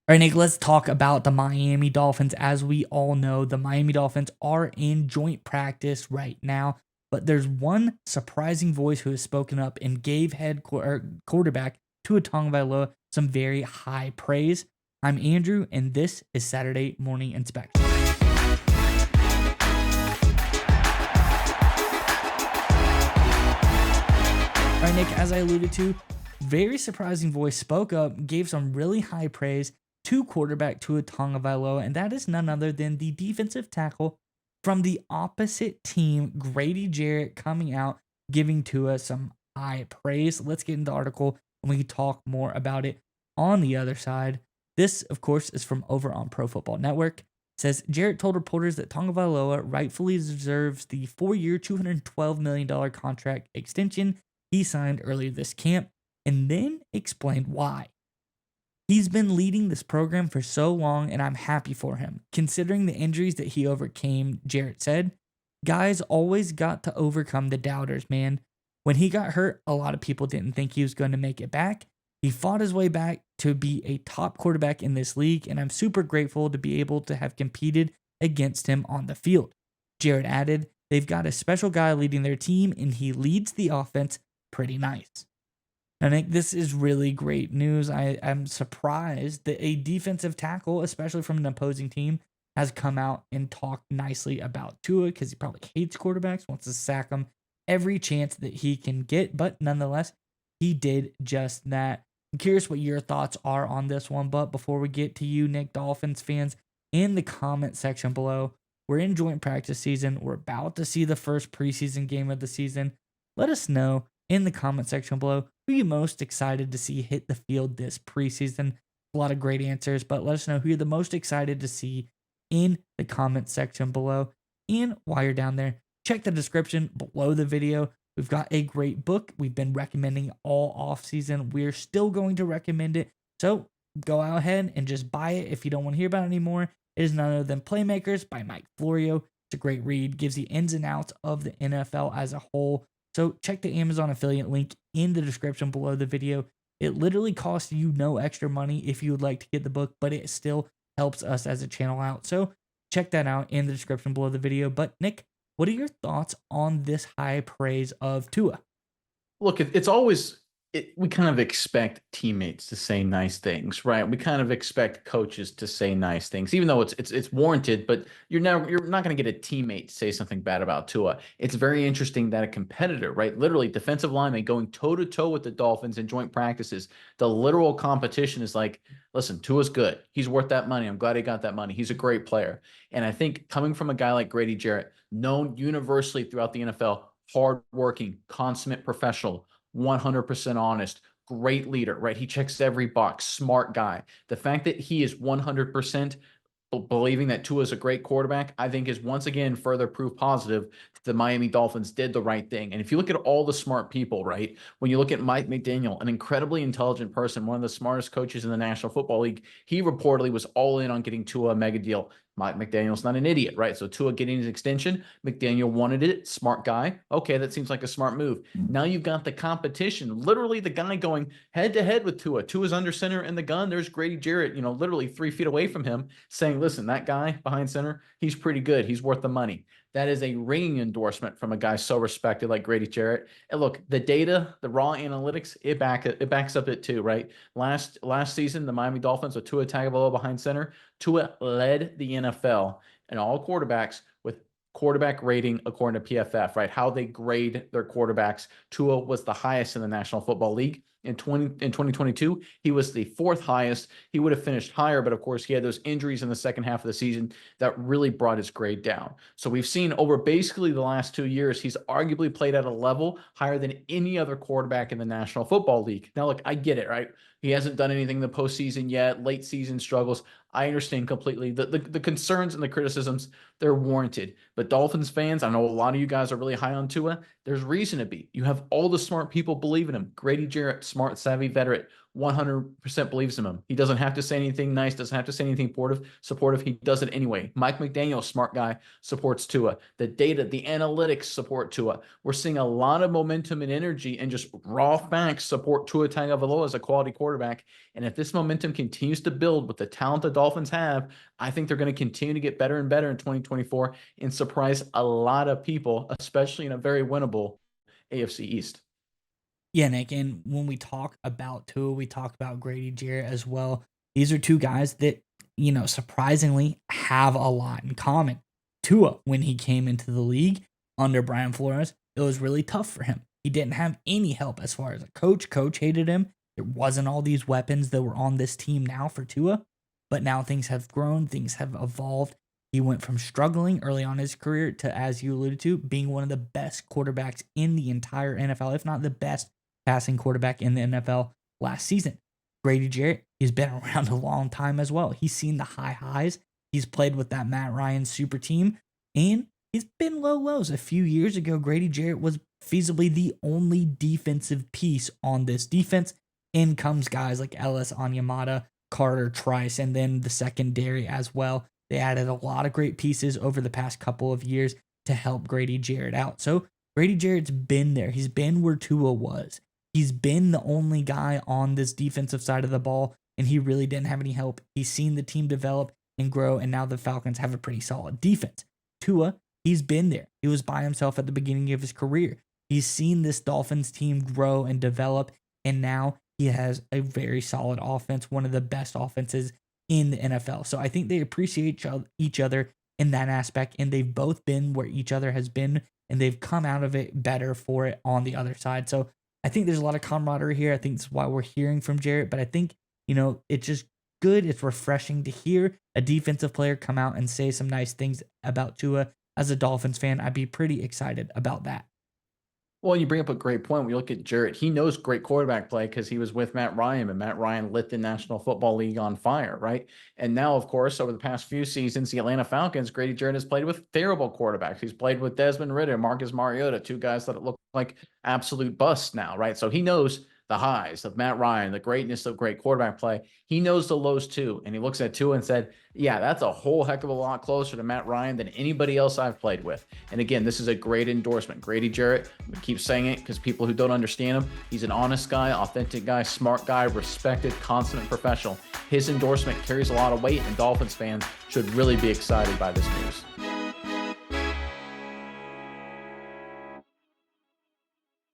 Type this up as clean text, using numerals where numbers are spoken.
All right, Nick, let's talk about the Miami Dolphins. As we all know, the Miami Dolphins are in joint practice right now, but there's one surprising voice who has spoken up and gave quarterback Tua Tagovailoa some very high praise. I'm Andrew, and this is Saturday Morning Inspection. All right, Nick, as I alluded to, very surprising voice spoke up, gave some really high praise to quarterback Tua Tagovailoa, and that is none other than the defensive tackle from the opposite team, Grady Jarrett, coming out, giving Tua some high praise. Let's get into the article and we can talk more about it on the other side. This, of course, is from over on Pro Football Network. It says Jarrett told reporters that Tagovailoa rightfully deserves the 4-year, $212 million contract extension he signed earlier this camp, and then explained why. He's been leading this program for so long, and I'm happy for him. Considering the injuries that he overcame, Jarrett said, guys always got to overcome the doubters, man. When he got hurt, a lot of people didn't think he was going to make it back. He fought his way back to be a top quarterback in this league, and I'm super grateful to be able to have competed against him on the field. Jarrett added, they've got a special guy leading their team, and he leads the offense pretty nice. I think this is really great news. I am surprised that a defensive tackle, especially from an opposing team, has come out and talked nicely about Tua because he probably hates quarterbacks, wants to sack them every chance that he can get. But nonetheless, he did just that. I'm curious what your thoughts are on this one. But before we get to you, Nick, Dolphins fans, in the comment section below, we're in joint practice season. We're about to see the first preseason game of the season. Let us know in the comment section below who you're most excited to see hit the field this preseason. A lot of great answers, but let us know who you're the most excited to see in the comment section below. And while you're down there, check the description below the video. We've got a great book we've been recommending all off season. We're still going to recommend it, so go out ahead and just buy it if you don't want to hear about it anymore. It is none other than Playmakers by Mike Florio. It's a great read, gives you ins and outs of the NFL as a whole. So check the Amazon affiliate link in the description below the video. It literally costs you no extra money if you would like to get the book, but it still helps us as a channel out. So check that out in the description below the video. But Nick, what are your thoughts on this high praise of Tua? Look, it's always we kind of expect teammates to say nice things, right? We kind of expect coaches to say nice things, even though it's warranted. But you're not going to get a teammate to say something bad about Tua. It's very interesting that a competitor, right, literally defensive lineman going toe to toe with the Dolphins in joint practices, the literal competition is like, listen, Tua's good. He's worth that money. I'm glad he got that money. He's a great player. And I think coming from a guy like Grady Jarrett, known universally throughout the NFL, hardworking, consummate professional, 100% honest, great leader, right? He checks every box, smart guy. The fact that he is 100% believing that Tua is a great quarterback, I think is once again further proof positive that the Miami Dolphins did the right thing. And if you look at all the smart people, right, when you look at Mike McDaniel, an incredibly intelligent person, one of the smartest coaches in the National Football League, he reportedly was all in on getting Tua a mega deal. Mike McDaniel's not an idiot, right? So Tua getting his extension, McDaniel wanted it, smart guy. Okay, that seems like a smart move. Now you've got the competition, literally the guy going head to head with Tua. Tua's under center in the gun. There's Grady Jarrett, literally 3 feet away from him saying, listen, that guy behind center, he's pretty good. He's worth the money. That is a ringing endorsement from a guy so respected like Grady Jarrett. And look, the data, the raw analytics, it backs up it too, right? Last season, the Miami Dolphins with Tua Tagovailoa behind center, Tua led the NFL and all quarterbacks with quarterback rating according to PFF, right? How they grade their quarterbacks. Tua was the highest in the National Football League. In 2022, he was the 4th highest. He would have finished higher, but of course, he had those injuries in the second half of the season that really brought his grade down. So we've seen over basically the last 2 years, he's arguably played at a level higher than any other quarterback in the National Football League. Now, look, I get it, right? He hasn't done anything in the postseason yet, late season struggles. I understand completely. The concerns and the criticisms, they're warranted. But Dolphins fans, I know a lot of you guys are really high on Tua. There's reason to be. You have all the smart people believe in him. Grady Jarrett, smart, savvy veteran, 100% believes in him. He doesn't have to say anything nice, doesn't have to say anything supportive. He does it anyway. Mike McDaniel, smart guy, supports Tua. The data, the analytics support Tua. We're seeing a lot of momentum and energy and just raw facts support Tua Tagovailoa as a quality quarterback. And if this momentum continues to build with the talent the Dolphins have, I think they're going to continue to get better and better in 2024 and surprise a lot of people, especially in a very winnable AFC East. Yeah, Nick. And when we talk about Tua, we talk about Grady Jarrett as well. These are two guys that, surprisingly have a lot in common. Tua, when he came into the league under Brian Flores, it was really tough for him. He didn't have any help as far as a coach. Coach hated him. There wasn't all these weapons that were on this team now for Tua. But now things have grown, things have evolved. He went from struggling early on in his career to, as you alluded to, being one of the best quarterbacks in the entire NFL, if not the best passing quarterback in the NFL last season. Grady Jarrett, he's been around a long time as well. He's seen the high highs. He's played with that Matt Ryan super team, and he's been low lows. A few years ago, Grady Jarrett was feasibly the only defensive piece on this defense. In comes guys like Ellis Onyemata, Carter Trice, and then the secondary as well. They added a lot of great pieces over the past couple of years to help Grady Jarrett out. So Grady Jarrett's been there. He's been where Tua was. He's been the only guy on this defensive side of the ball, and he really didn't have any help. He's seen the team develop and grow, and now the Falcons have a pretty solid defense. Tua, he's been there. He was by himself at the beginning of his career. He's seen this Dolphins team grow and develop, and now he has a very solid offense, one of the best offenses in the NFL. So I think they appreciate each other in that aspect, and they've both been where each other has been, and they've come out of it better for it on the other side. So I think there's a lot of camaraderie here. I think that's why we're hearing from Jarrett, but I think, it's just good. It's refreshing to hear a defensive player come out and say some nice things about Tua. As a Dolphins fan, I'd be pretty excited about that. Well, you bring up a great point. When you look at Jarrett, he knows great quarterback play because he was with Matt Ryan, and Matt Ryan lit the National Football League on fire, right? And now, of course, over the past few seasons, the Atlanta Falcons, Grady Jarrett has played with terrible quarterbacks. He's played with Desmond Ridder, Marcus Mariota, two guys that look like absolute busts now, right? So he knows the highs of Matt Ryan, the greatness of great quarterback play. He knows the lows too. And he looks at Tua and said, yeah, that's a whole heck of a lot closer to Matt Ryan than anybody else I've played with. And again, this is a great endorsement. Grady Jarrett, I'm going to keep saying it because people who don't understand him, he's an honest guy, authentic guy, smart guy, respected, consummate professional. His endorsement carries a lot of weight, and Dolphins fans should really be excited by this news.